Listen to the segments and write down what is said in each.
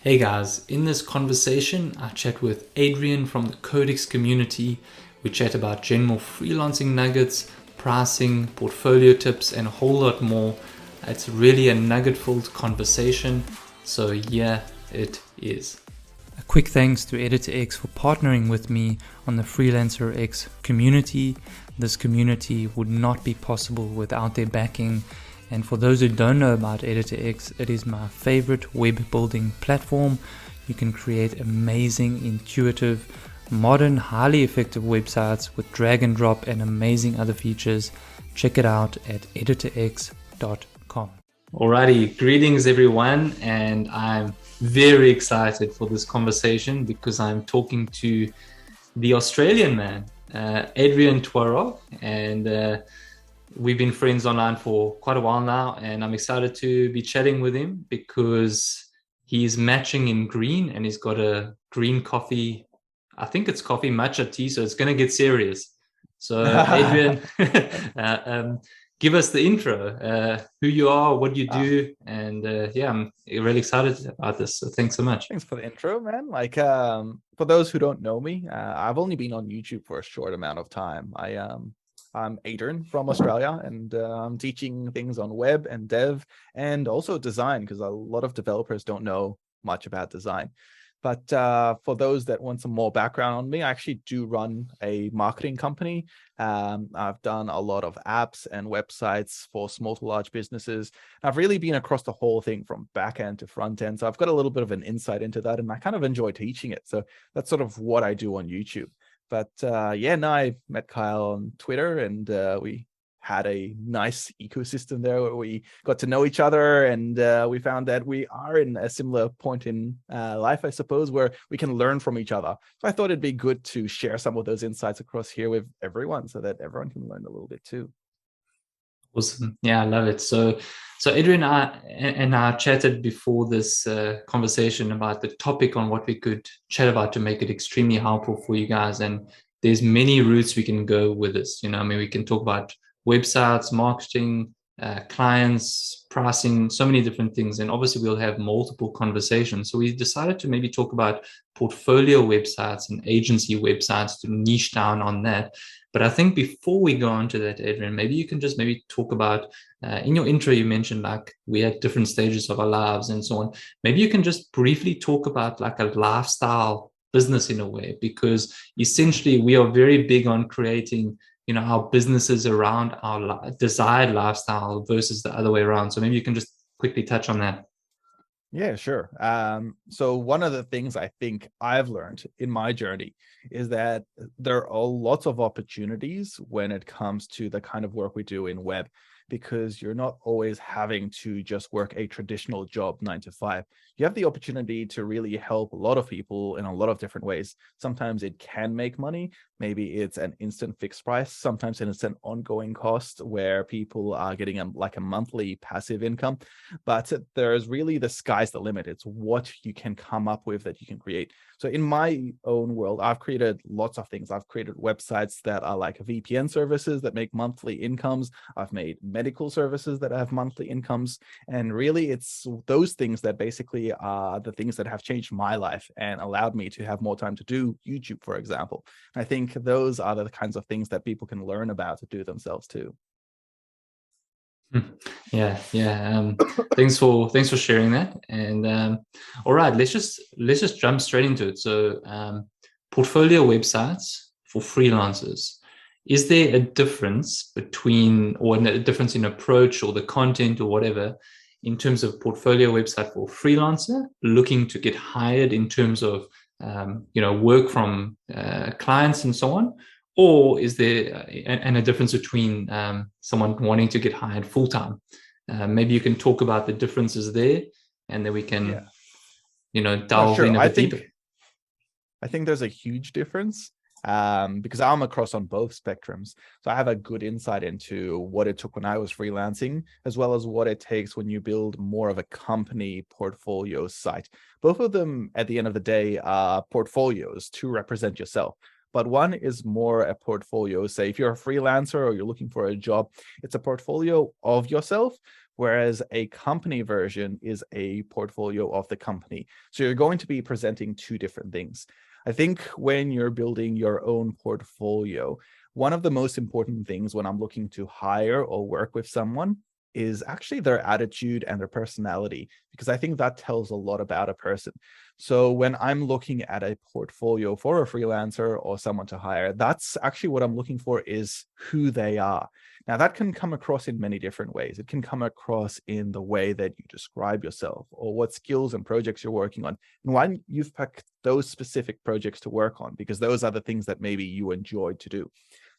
Hey guys, in this conversation, I chat with Adrian from the Codex community. We chat about general freelancing nuggets, pricing, portfolio tips, and a whole lot more. It's really a nugget-filled conversation, so yeah, it is. A quick thanks to Editor X for partnering with me on the Freelancer X community. This community would not be possible without their backing. And for those who don't know about Editor X, it is my favorite web building platform. You can create amazing, intuitive, modern, highly effective websites with drag and drop and amazing other features. Check it out at editorx.com. Alrighty, greetings everyone, and I'm very excited for this conversation because I'm talking to the Australian man, Adrian Twarog, and we've been friends online for quite a while now, and I'm excited to be chatting with him because he's matching in green and he's got a green coffee. I think it's coffee matcha tea, so it's going to get serious. So, Adrian, give us the intro, who you are, what you do, and yeah, I'm really excited about this. So, thanks so much. Thanks for the intro, man. For those who don't know me, I've only been on YouTube for a short amount of time. I'm Adrian from Australia, and I'm teaching things on web and dev and also design because a lot of developers don't know much about design. But for those that want some more background on me, I actually do run a marketing company. I've done a lot of apps and websites for small to large businesses. I've really been across the whole thing from back end to front end. So I've got a little bit of an insight into that, and I kind of enjoy teaching it. So that's sort of what I do on YouTube. But I met Kyle on Twitter, and we had a nice ecosystem there where we got to know each other, and we found that we are in a similar point in life, I suppose, where we can learn from each other. So I thought it'd be good to share some of those insights across here with everyone so that everyone can learn a little bit too. Awesome. Yeah, I love it. So Adrian and I chatted before this conversation about the topic on what we could chat about to make it extremely helpful for you guys. And there's many routes we can go with this. I mean, we can talk about websites, marketing, clients, pricing, so many different things. And obviously, we'll have multiple conversations. So we decided to maybe talk about portfolio websites and agency websites to niche down on that. But I think before we go on to that, Adrian, maybe you can just maybe talk about, in your intro, you mentioned like we had different stages of our lives and so on. Maybe you can just briefly talk about like a lifestyle business in a way, because essentially we are very big on creating, our businesses around our desired lifestyle versus the other way around. So maybe you can just quickly touch on that. Yeah, sure. So one of the things I think I've learned in my journey is that there are lots of opportunities when it comes to the kind of work we do in web, because you're not always having to just work a traditional job 9 to 5. You have the opportunity to really help a lot of people in a lot of different ways. Sometimes it can make money. Maybe it's an instant fixed price. Sometimes it's an ongoing cost where people are getting like a monthly passive income. But there's really the sky's the limit. It's what you can come up with that you can create. So in my own world, I've created lots of things. I've created websites that are like VPN services that make monthly incomes. I've made medical services that have monthly incomes. And really, it's those things that basically are the things that have changed my life and allowed me to have more time to do YouTube, for example. I think those are the kinds of things that people can learn about to do themselves too. Yeah, yeah. Thanks for sharing that. And all right, let's just jump straight into it. So, portfolio websites for freelancers. Is there a difference between, or a difference in approach or the content or whatever, in terms of portfolio website for freelancer looking to get hired in terms of work from clients and so on? Or is there a difference between someone wanting to get hired full time? Maybe you can talk about the differences there, and then we can, Yeah, no, delve sure. in a bit deeper. I think there's a huge difference because I'm across on both spectrums. So I have a good insight into what it took when I was freelancing, as well as what it takes when you build more of a company portfolio site. Both of them, at the end of the day, are portfolios to represent yourself. But one is more a portfolio. Say, if you're a freelancer or you're looking for a job, it's a portfolio of yourself. whereas a company version is a portfolio of the company. So you're going to be presenting two different things. I think when you're building your own portfolio, one of the most important things when I'm looking to hire or work with someone is actually their attitude and their personality, because I think that tells a lot about a person. So when I'm looking at a portfolio for a freelancer or someone to hire, that's actually what I'm looking for, is who they are. Now, that can come across in many different ways. It can come across in the way that you describe yourself, or what skills and projects you're working on, and why you've picked those specific projects to work on, because those are the things that maybe you enjoy to do.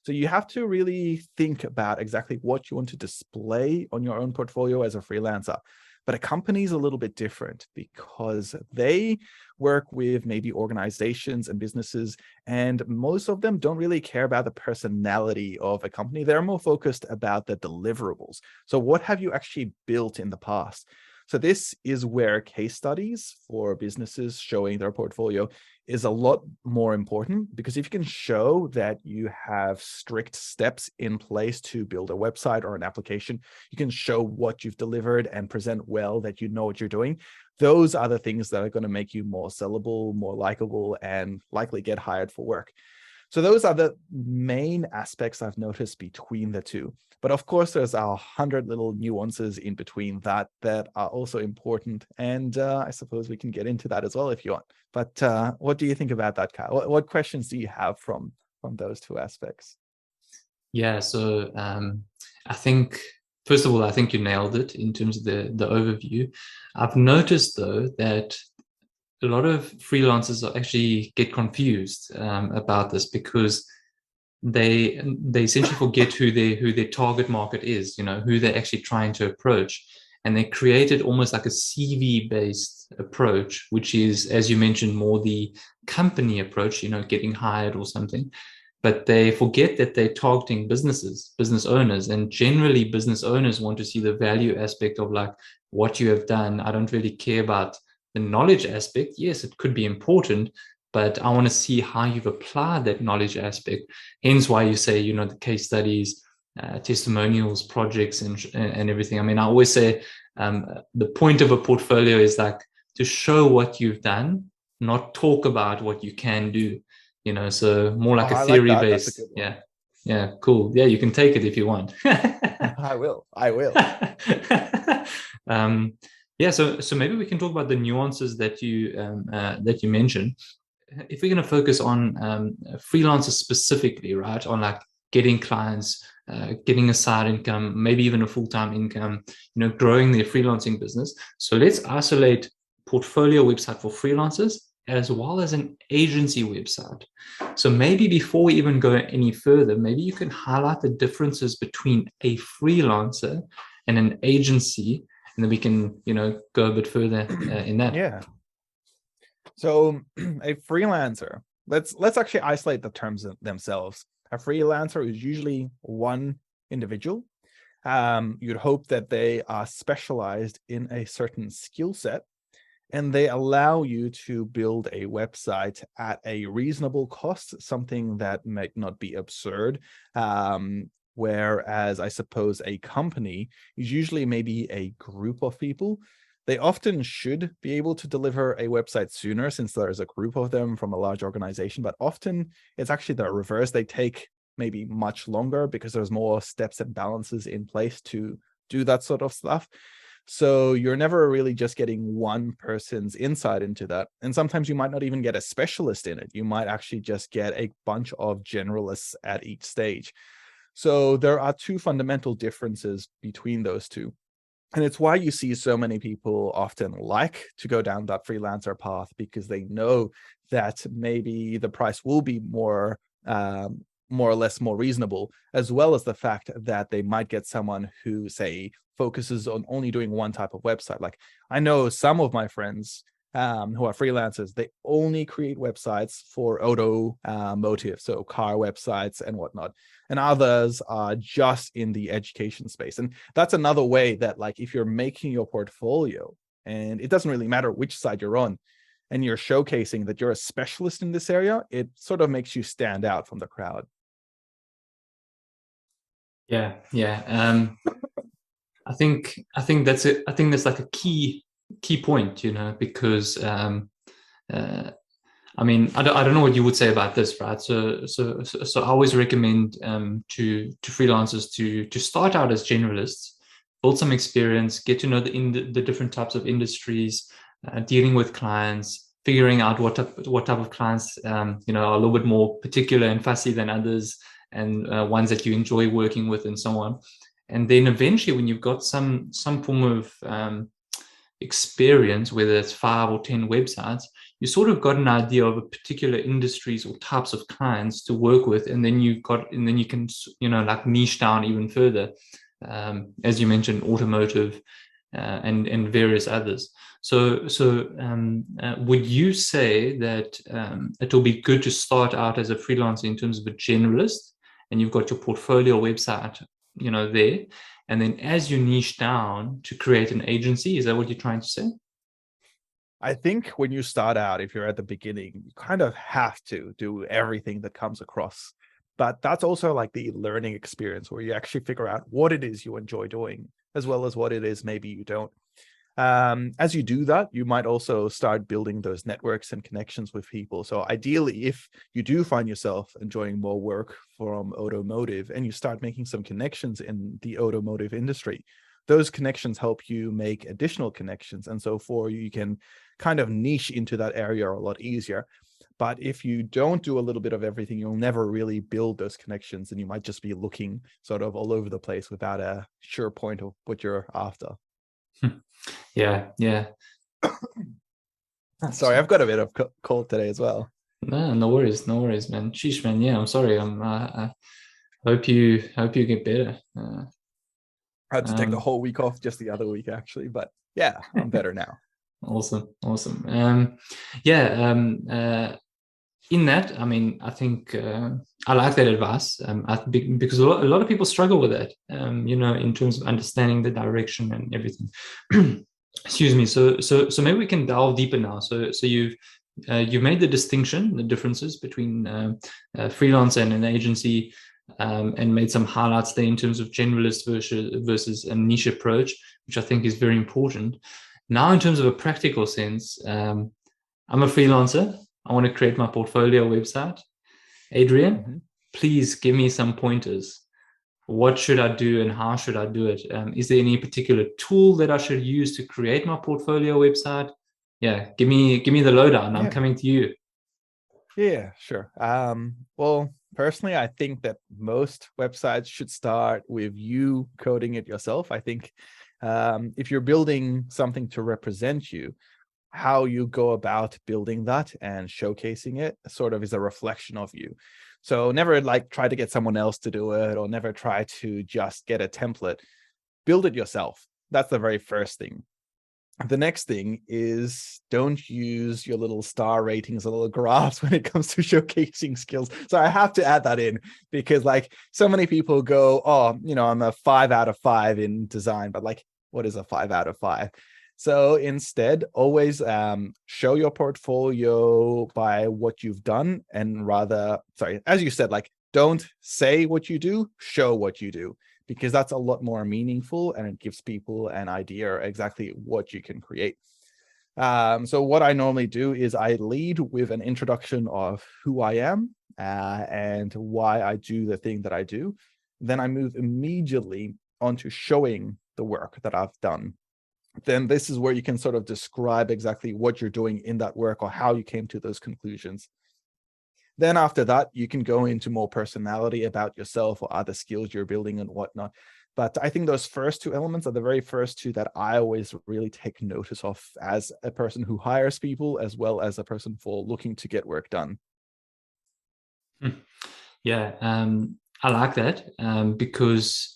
So you have to really think about exactly what you want to display on your own portfolio as a freelancer. But a company is a little bit different, because they work with maybe organizations and businesses, and most of them don't really care about the personality of a company. They're more focused about the deliverables. So what have you actually built in the past? So this is where case studies for businesses showing their portfolio is a lot more important, because if you can show that you have strict steps in place to build a website or an application, you can show what you've delivered and present well that you know what you're doing. Those are the things that are going to make you more sellable, more likable, and likely get hired for work. So those are the main aspects I've noticed between the two. But of course, there's 100 little nuances in between that are also important. And I suppose we can get into that as well if you want. But what do you think about that, Kyle? What questions do you have from those two aspects? Yeah, so I think, first of all, I think you nailed it in terms of the overview. I've noticed, though, that a lot of freelancers actually get confused about this, because they essentially forget who their target market is, who they're actually trying to approach. And they created almost like a CV based approach, which is, as you mentioned, more the company approach, getting hired or something. But they forget that they're targeting business owners, and generally business owners want to see the value aspect of like what you have done. I don't really care about the knowledge aspect. Yes, it could be important, but I want to see how you've applied that knowledge aspect. Hence why you say, the case studies, testimonials, projects, and everything. I mean, I always say the point of a portfolio is like to show what you've done, not talk about what you can do. So more like a theory based. Yeah, cool. Yeah, you can take it if you want. I will. Yeah, so maybe we can talk about the nuances that you mentioned. If we're going to focus on freelancers specifically, right, on like getting clients, getting a side income, maybe even a full-time income, growing their freelancing business. So let's isolate portfolio website for freelancers as well as an agency website. So maybe before we even go any further, maybe you can highlight the differences between a freelancer and an agency, and then we can, go a bit further in that. Yeah. So a freelancer, let's actually isolate the terms themselves. A freelancer is usually one individual. You'd hope that they are specialized in a certain skill set, and they allow you to build a website at a reasonable cost, something that might not be absurd. Whereas I suppose a company is usually maybe a group of people. They often should be able to deliver a website sooner, since there's a group of them from a large organization, but often it's actually the reverse. They take maybe much longer because there's more steps and balances in place to do that sort of stuff. So you're never really just getting one person's insight into that. And sometimes you might not even get a specialist in it. You might actually just get a bunch of generalists at each stage. So there are two fundamental differences between those two. And it's why you see so many people often like to go down that freelancer path, because they know that maybe the price will be more or less more reasonable, as well as the fact that they might get someone who, say, focuses on only doing one type of website. Like, I know some of my friends who are freelancers, they only create websites for automotive, so car websites and whatnot. And others are just in the education space. And that's another way that, like, if you're making your portfolio, and it doesn't really matter which side you're on, and you're showcasing that you're a specialist in this area, it sort of makes you stand out from the crowd. Yeah. I think that's it. I think that's like a key point, because I mean, I don't know what you would say about this, right? So I always recommend to freelancers to start out as generalists, build some experience, get to know the different types of industries, dealing with clients, figuring out what type of clients are a little bit more particular and fussy than others, and ones that you enjoy working with, and so on. And then eventually, when you've got some form of experience, whether it's 5 or 10 websites, you sort of got an idea of a particular industries or types of clients to work with, and then you can like niche down even further, as you mentioned, automotive and various others. So would you say that it will be good to start out as a freelancer in terms of a generalist, and you've got your portfolio website there, and then as you niche down to create an agency? Is that what you're trying to say? I think when you start out, if you're at the beginning, you kind of have to do everything that comes across. But that's also like the learning experience where you actually figure out what it is you enjoy doing, as well as what it is maybe you don't. As you do that, you might also start building those networks and connections with people. So ideally, if you do find yourself enjoying more work from automotive and you start making some connections in the automotive industry, those connections help you make additional connections. And so you can kind of niche into that area a lot easier. But if you don't do a little bit of everything, you'll never really build those connections, and you might just be looking sort of all over the place without a sure point of what you're after. Yeah. Sorry, I've got a bit of cold today as well. No worries, man. Sheesh, man. Yeah, I'm sorry. I hope you get better. I had to take the whole week off just the other week, actually, but yeah, I'm better now. Awesome. In that, I mean, I think I like that advice. Because a lot of people struggle with that, in terms of understanding the direction and everything. Excuse me. So maybe we can delve deeper now. So you've made the distinction, the differences between freelance and an agency, and made some highlights there in terms of generalist versus a niche approach, which I think is very important. Now, in terms of a practical sense, I'm a freelancer. I want to create my portfolio website. Adrian, please give me some pointers. What should I do and how should I do it? Is there any particular tool that I should use to create my portfolio website? Yeah, give me the lowdown. I'm coming to you. Yeah, sure. Well, personally, I think that most websites should start with you coding it yourself. I think if you're building something to represent you, how you go about building that and showcasing it sort of is a reflection of you. So never like try to get someone else to do it, or never try to just get a template. Build it yourself. That's the very first thing. The next thing is don't use your little star ratings or little graphs when it comes to showcasing skills. So I have to add that in, because like so many people go, oh, I'm a 5 out of 5 in design, but like, what is a 5 out of 5? So instead, always show your portfolio by what you've done, and as you said, like, don't say what you do, show what you do, because that's a lot more meaningful and it gives people an idea exactly what you can create. So what I normally do is I lead with an introduction of who I am and why I do the thing that I do. Then I move immediately onto showing the work that I've done. Then this is where you can sort of describe exactly what you're doing in that work or how you came to those conclusions. Then after that, you can go into more personality about yourself or other skills you're building and whatnot. But I think those first two elements are the very first two that I always really take notice of as a person who hires people, as well as a person for looking to get work done. Yeah, I like that because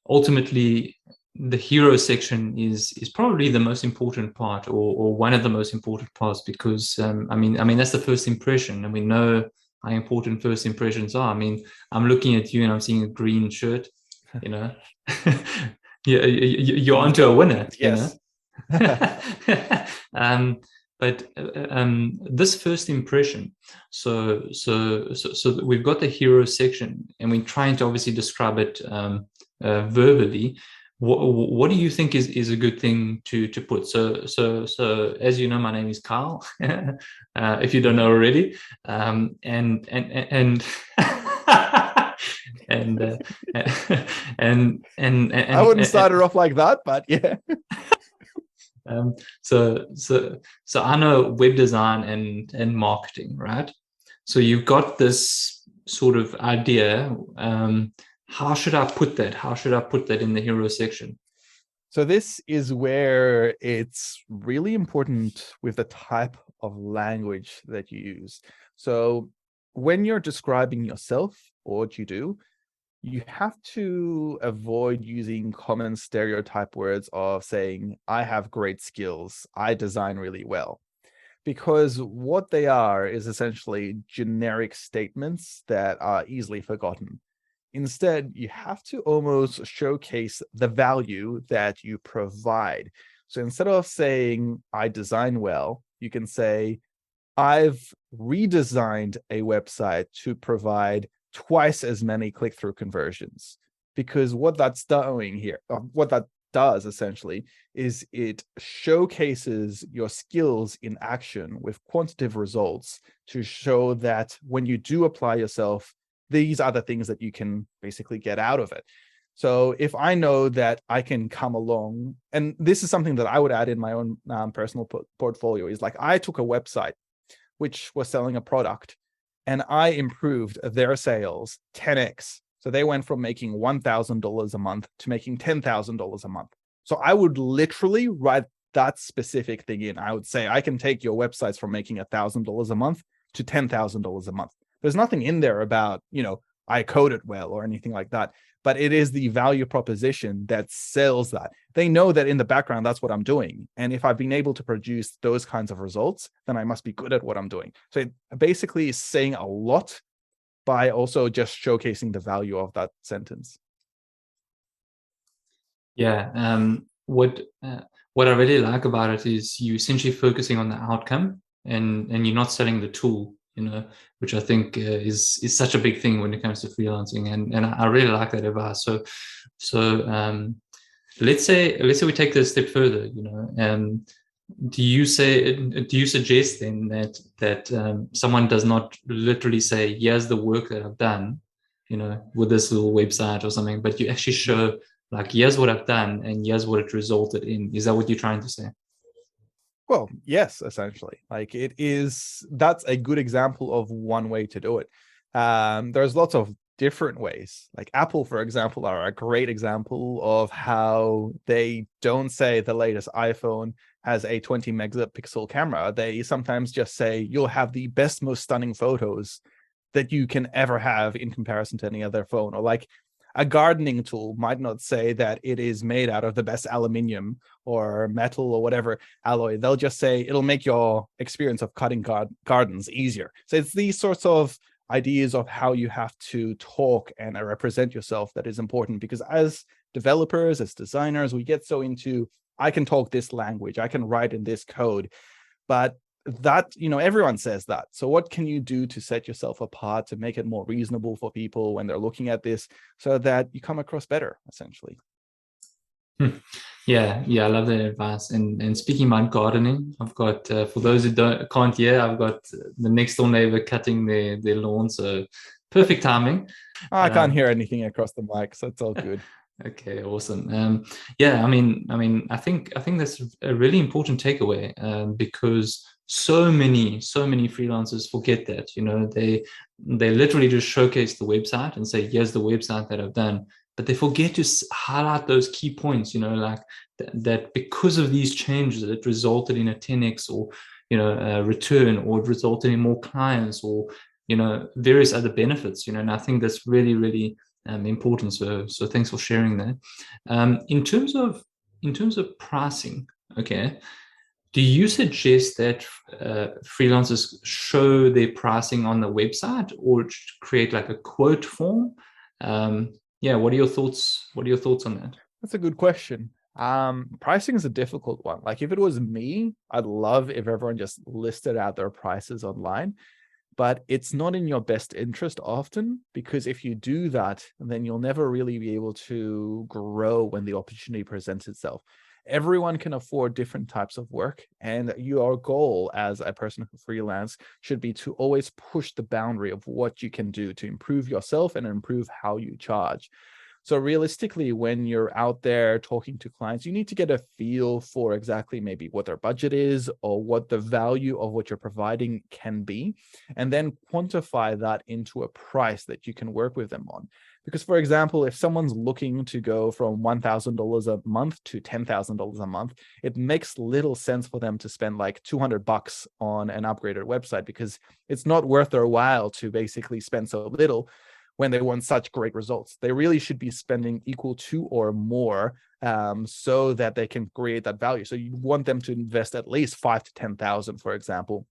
ultimately the hero section is probably the most important part, or one of the most important parts, because I mean that's the first impression, and we know how important first impressions are. I mean, I'm looking at you and I'm seeing a green shirt, yeah, you're onto a winner. Yes. But this first impression, so we've got the hero section, and we're trying to obviously describe it verbally. what do you think is a good thing to put? So as you know, my name is Carl. If you don't know already, and and I wouldn't and start it off like that, but yeah. um, so I know web design and marketing, right? So you've got this sort of idea. How should I put that? How should I put that in the hero section? So this is where it's really important with the type of language that you use. So when you're describing yourself or what you do, you have to avoid using common stereotype words of saying, I have great skills, I design really well. Because what they are is essentially generic statements that are easily forgotten. Instead, you have to almost showcase the value that you provide. So instead of saying, I design well, you can say, I've redesigned a website to provide twice as many click-through conversions. Because what that's doing here, what that does essentially, is it showcases your skills in action with quantitative results to show that when you do apply yourself, these are the things that you can basically get out of it. So if I know that I can come along, and this is something that I would add in my own personal portfolio, is like I took a website which was selling a product, and I improved their sales 10x. So they went from making $1,000 a month to making $10,000 a month. So I would literally write that specific thing in. I would say, I can take your websites from making $1,000 a month to $10,000 a month. There's nothing in there about, I code it well or anything like that, but it is the value proposition that sells that. They know that in the background, that's what I'm doing. And if I've been able to produce those kinds of results, then I must be good at what I'm doing. So it basically is saying a lot by also just showcasing the value of that sentence. Yeah. What I really like about it is you essentially focusing on the outcome and you're not selling the tool, which I think is such a big thing when it comes to freelancing, and I really like that advice. So let's say we take this a step further. Do you suggest then that someone does not literally say, here's the work that I've done, with this little website or something, but you actually show, like, here's what I've done and here's what it resulted in? Is that what you're trying to say? Well, yes, essentially. Like that's a good example of one way to do it. There's lots of different ways. Like Apple, for example, are a great example of how they don't say the latest iPhone has a 20 megapixel camera. They sometimes just say you'll have the best, most stunning photos that you can ever have in comparison to any other phone. Or like a gardening tool might not say that it is made out of the best aluminium or metal or whatever alloy. They'll just say it'll make your experience of cutting gardens easier. So it's these sorts of ideas of how you have to talk and represent yourself that is important, because as developers, as designers, we get so into, I can talk this language, I can write in this code, but that, everyone says that. So what can you do to set yourself apart, to make it more reasonable for people when they're looking at this, so that you come across better, essentially? Yeah, I love that advice. And speaking about gardening, I've got for those who can't hear, I've got the next door neighbor cutting their lawn, so perfect timing. I can't hear anything across the mic, so it's all good. Okay, awesome. Yeah, I think that's a really important takeaway, because so many freelancers forget that. They literally just showcase the website and say, here's the website that I've done, but they forget to highlight those key points. Like that because of these changes, it resulted in a 10x or a return, or it resulted in more clients, or various other benefits. And I think that's really, really important. So thanks for sharing that. In terms of pricing, okay, do you suggest that freelancers show their pricing on the website or create like a quote form? Yeah, what are your thoughts? What are your thoughts on that? That's a good question. Pricing is a difficult one. Like if it was me, I'd love if everyone just listed out their prices online. but it's not in your best interest often, because if you do that, then you'll never really be able to grow when the opportunity presents itself. Everyone can afford different types of work, and your goal as a person who freelance should be to always push the boundary of what you can do to improve yourself and improve how you charge. So realistically, when you're out there talking to clients, you need to get a feel for exactly maybe what their budget is or what the value of what you're providing can be, and then quantify that into a price that you can work with them on. Because, for example, if someone's looking to go from $1,000 a month to $10,000 a month, it makes little sense for them to spend like $200 on an upgraded website, because it's not worth their while to basically spend so little when they want such great results. They really should be spending equal to or more, so that they can create that value. So you want them to invest at least 5 to 10,000, for example,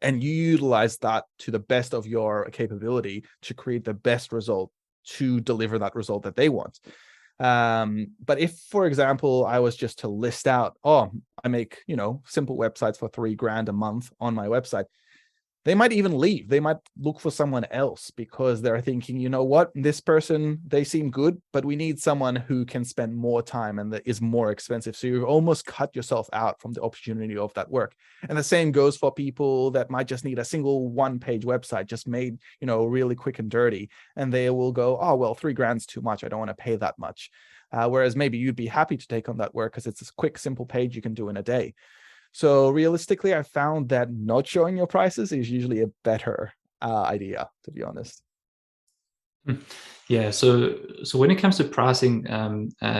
and you utilize that to the best of your capability to create the best result, to deliver that result that they want. But if, for example, I was just to list out, oh, I make, simple websites for $3,000 a month on my website, they might even leave. They might look for someone else because they're thinking, you know what, this person, they seem good, but we need someone who can spend more time and that is more expensive. So you almost cut yourself out from the opportunity of that work. And the same goes for people that might just need a single one-page website just made, really quick and dirty. And they will go, oh, well, $3,000's too much. I don't want to pay that much. Whereas maybe you'd be happy to take on that work because it's a quick, simple page you can do in a day. So realistically, I found that not showing your prices is usually a better idea, to be honest. Yeah, so when it comes to pricing,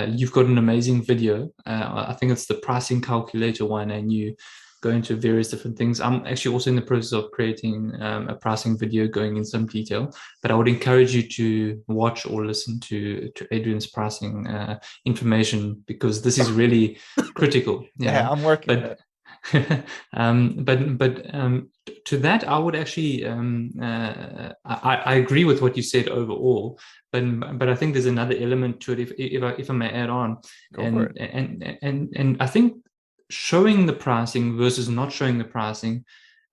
you've got an amazing video. I think it's the pricing calculator one, and you go into various different things. I'm actually also in the process of creating a pricing video going in some detail, but I would encourage you to watch or listen to Adrian's pricing information, because this is really critical. Yeah, I'm working on it. But to that, I would actually I agree with what you said overall, but I think there's another element to it, if I may add on. Go for it. And I think showing the pricing versus not showing the pricing,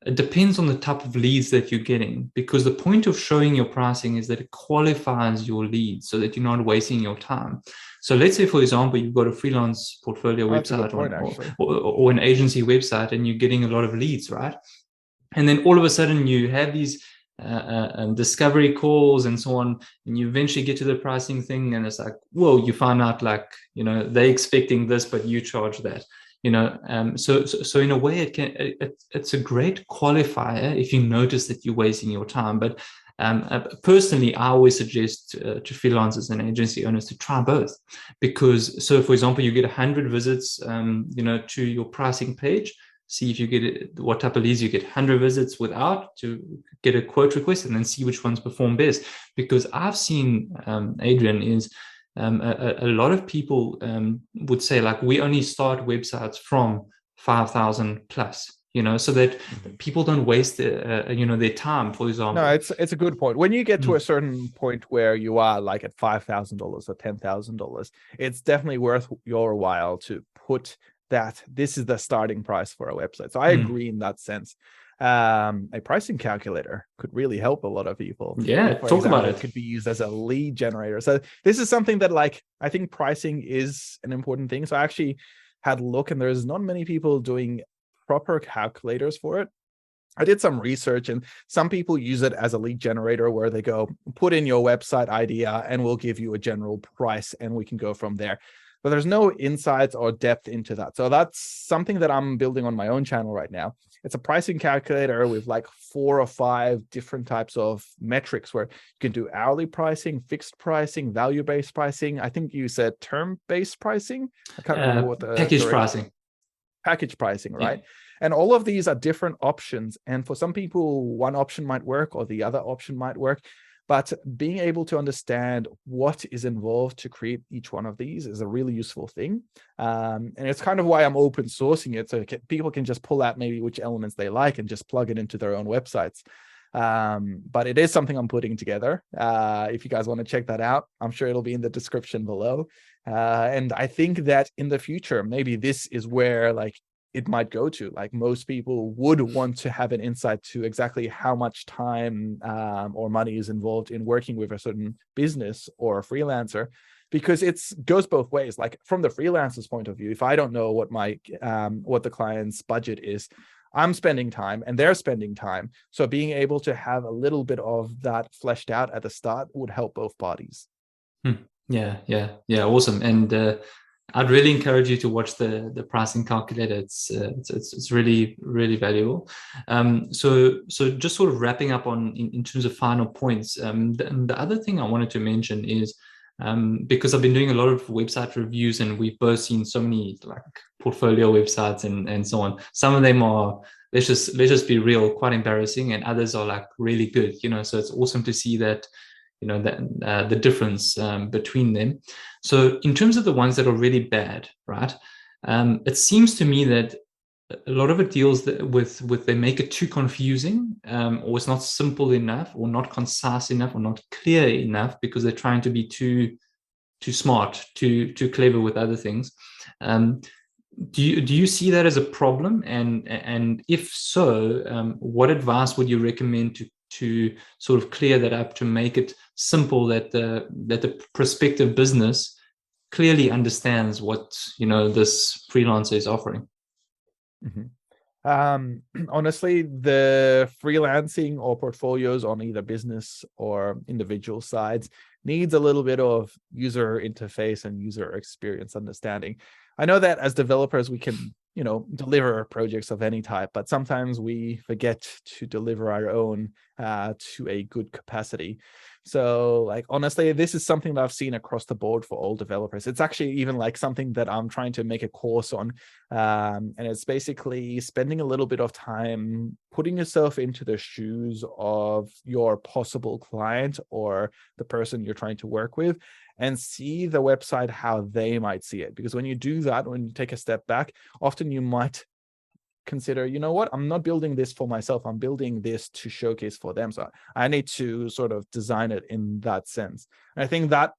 it depends on the type of leads that you're getting, because the point of showing your pricing is that it qualifies your leads so that you're not wasting your time. So let's say, for example, you've got a freelance portfolio website or an agency website, and you're getting a lot of leads, right? And then all of a sudden you have these discovery calls and so on, and you eventually get to the pricing thing, and it's like, whoa, you find out like, they're expecting this, but you charge that. So in a way, it's a great qualifier if you notice that you're wasting your time. But personally, I always suggest to freelancers and agency owners to try both, because, so for example, you get 100 visits, to your pricing page. See if you get it, what type of leads you get. 100 visits without, to get a quote request, and then see which ones perform best. Because I've seen, Adrian, is a lot of people would say, like, we only start websites from 5,000 plus, so that people don't waste their time, for example. No, it's a good point. When you get to a certain point where you are like at $5,000 or $10,000, it's definitely worth your while to put that this is the starting price for a website. So I agree in that sense. A pricing calculator could really help a lot of people. Yeah, talk about it. It could be used as a lead generator. So this is something that, like, I think pricing is an important thing. So I actually had a look, and there's not many people doing proper calculators for it. I did some research, and some people use it as a lead generator where they go, put in your website idea and we'll give you a general price and we can go from there. But there's no insights or depth into that. So that's something that I'm building on my own channel right now. It's a pricing calculator with like 4 or 5 different types of metrics where you can do hourly pricing, fixed pricing, value-based pricing. I think you said term-based pricing. I can't remember what the package pricing. Package pricing, right? Yeah. And all of these are different options. And for some people, one option might work or the other option might work. But being able to understand what is involved to create each one of these is a really useful thing. And it's kind of why I'm open sourcing it. So people can just pull out maybe which elements they like and just plug it into their own websites. But it is something I'm putting together. If you guys want to check that out, I'm sure it'll be in the description below. And I think that in the future, maybe this is where, like, it might go to. Like most people would want to have an insight to exactly how much time or money is involved in working with a certain business or a freelancer, because it's goes both ways. Like from the freelancer's point of view, if I don't know what my what the client's budget is, I'm spending time and they're spending time. So being able to have a little bit of that fleshed out at the start would help both parties. Yeah, awesome. And I'd really encourage you to watch the pricing calculator. It's really, really valuable. So just sort of wrapping up on in terms of final points. The other thing I wanted to mention is, because I've been doing a lot of website reviews, and we've both seen so many like portfolio websites and so on. Some of them are, let's just be real, quite embarrassing, and others are like really good. So it's awesome to see that, that the difference between them. So in terms of the ones that are really bad, right? It seems to me that a lot of it deals with they make it too confusing, or it's not simple enough, or not concise enough, or not clear enough, because they're trying to be too smart, too clever with other things. Do you see that as a problem? And if so, what advice would you recommend to sort of clear that up, to make it simple, that the prospective business clearly understands what this freelancer is offering? Honestly, the freelancing or portfolios on either business or individual sides needs a little bit of user interface and user experience understanding. I know that as developers, we can, deliver projects of any type, but sometimes we forget to deliver our own to a good capacity. So like, honestly, this is something that I've seen across the board for all developers. It's actually even like something that I'm trying to make a course on. And it's basically spending a little bit of time putting yourself into the shoes of your possible client or the person you're trying to work with, and see the website how they might see it. Because when you do that, when you take a step back, often you might consider, what, I'm not building this for myself, I'm building this to showcase for them. So I need to sort of design it in that sense. And I think that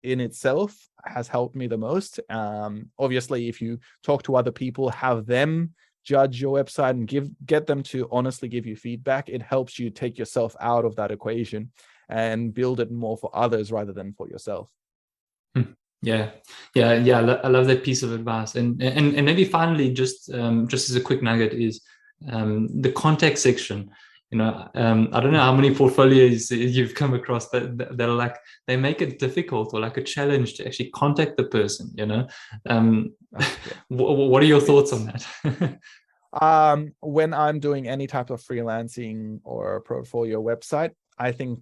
in itself has helped me the most. Obviously, if you talk to other people, have them judge your website and get them to honestly give you feedback, it helps you take yourself out of that equation and build it more for others rather than for yourself. Yeah. I love that piece of advice. And maybe finally, just as a quick nugget, is the contact section. I don't know how many portfolios you've come across that are like, they make it difficult or like a challenge to actually contact the person. What are your thoughts on that? When I'm doing any type of freelancing or portfolio website, I think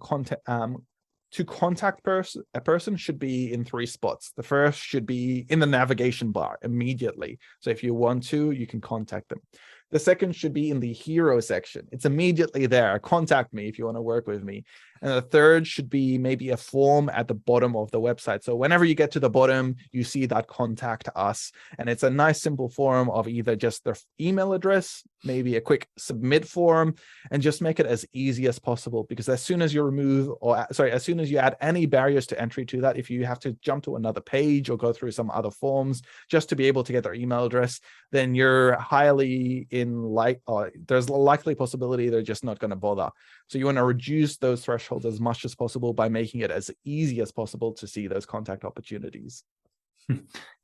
to contact a person should be in 3 spots. The first should be in the navigation bar immediately. So if you want to, you can contact them. The second should be in the hero section. It's immediately there. Contact me if you want to work with me. And the third should be maybe a form at the bottom of the website. So whenever you get to the bottom, you see that contact us. And it's a nice simple form of either just their email address, maybe a quick submit form, and just make it as easy as possible. Because as soon as you as soon as you add any barriers to entry to that, if you have to jump to another page or go through some other forms just to be able to get their email address, then you're highly there's a likely possibility they're just not going to bother. So you want to reduce those thresholds as much as possible by making it as easy as possible to see those contact opportunities.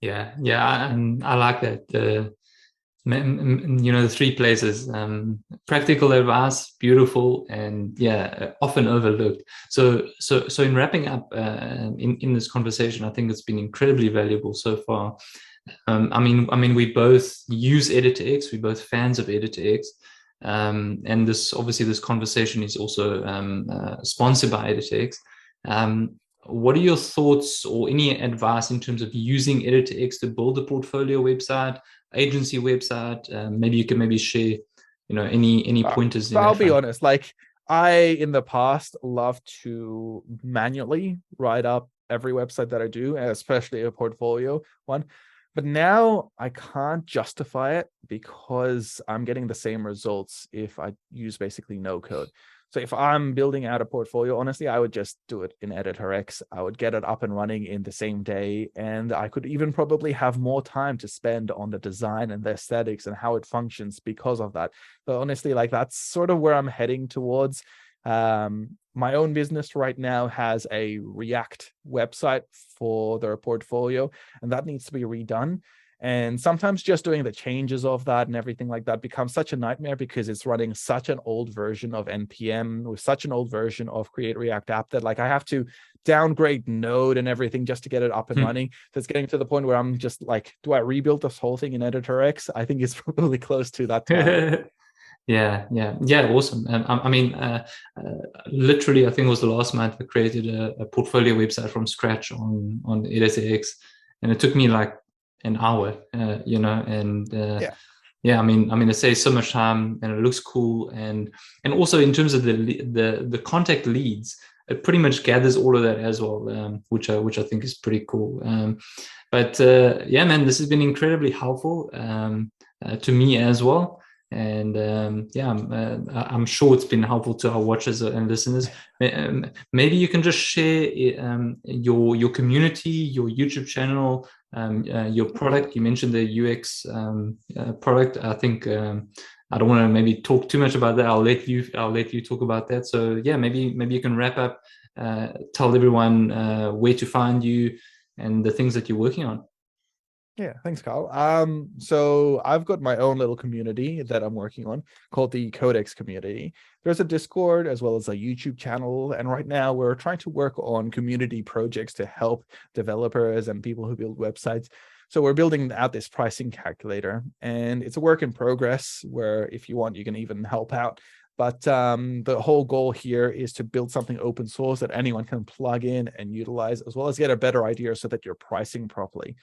Yeah, and I like that. The 3 places, practical advice, beautiful, and often overlooked. So in wrapping up in this conversation, I think it's been incredibly valuable so far. I mean, we both use EditX. We're both fans of EditX. And this conversation is also sponsored by EditX. What are your thoughts or any advice in terms of using EditX to build a portfolio website, agency website? Maybe you can share, any pointers. So I'll be honest, like I, in the past, love to manually write up every website that I do, especially a portfolio one. But now I can't justify it because I'm getting the same results if I use basically no code. So if I'm building out a portfolio, honestly, I would just do it in Editor X. I would get it up and running in the same day. And I could even probably have more time to spend on the design and the aesthetics and how it functions because of that. But honestly, like that's sort of where I'm heading towards. My own business right now has a React website for their portfolio, and that needs to be redone. And sometimes just doing the changes of that and everything like that becomes such a nightmare because it's running such an old version of NPM with such an old version of Create React App that like I have to downgrade Node and everything just to get it up and running. That's getting to the point where I'm just like, do I rebuild this whole thing in Editor X? I think it's probably close to that time. Yeah, awesome. Literally, I think it was the last month I created a portfolio website from scratch on Editor X, and it took me like an hour, and yeah, I mean, it saves so much time and it looks cool, and also in terms of the contact leads, it pretty much gathers all of that as well, which I think is pretty cool. But yeah, man, this has been incredibly helpful to me as well. And I'm sure it's been helpful to our watchers and listeners. Maybe you can just share your community, your YouTube channel, your product. You mentioned the UX product. I think I don't want to maybe talk too much about that. I'll let you talk about that. So yeah, maybe you can wrap up, tell everyone where to find you and the things that you're working on. Yeah, thanks, Carl. So I've got my own little community that I'm working on called the Codex community. There's a Discord as well as a YouTube channel. And right now we're trying to work on community projects to help developers and people who build websites. So we're building out this pricing calculator, and it's a work in progress where if you want, you can even help out. But the whole goal here is to build something open source that anyone can plug in and utilize, as well as get a better idea so that you're pricing properly.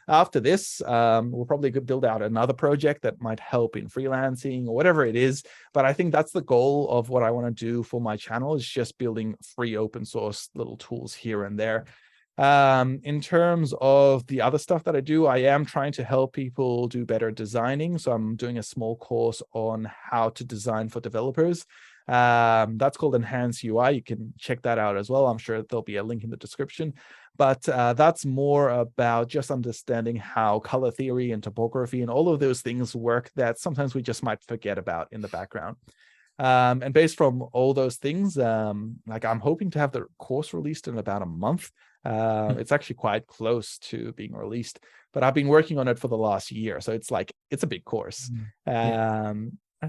After this, we'll probably build out another project that might help in freelancing or whatever it is. But I think that's the goal of what I want to do for my channel, is just building free open source little tools here and there. In terms of the other stuff that I do, I am trying to help people do better designing. So I'm doing a small course on how to design for developers. That's called Enhance UI. You can check that out as well. I'm sure there'll be a link in the description. But that's more about just understanding how color theory and topography and all of those things work that sometimes we just might forget about in the background. And based from all those things, like I'm hoping to have the course released in about a month. It's actually quite close to being released, but I've been working on it for the last year. So it's like, it's a big course. I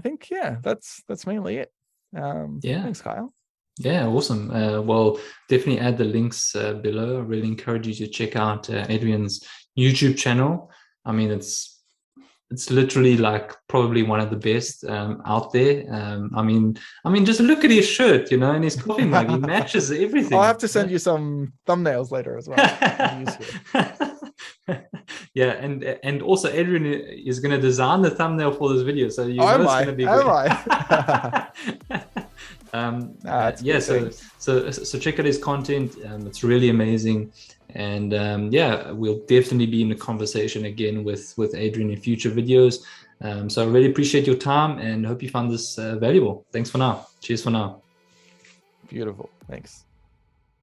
think, yeah, that's mainly it. Thanks, Kyle. Yeah, awesome. Well, definitely add the links below. I really encourage you to check out Adrian's YouTube channel. I mean, it's literally like probably one of the best out there. I mean, just look at his shirt, and his coffee mug. He matches everything. I'll have to send you some thumbnails later as well. Yeah, and also Adrian is going to design the thumbnail for this video, so it's going to be good. So check out his content. It's really amazing, and we'll definitely be in a conversation again with Adrian in future videos. So I really appreciate your time and hope you found this valuable. Thanks for now. Cheers for now. Beautiful. Thanks.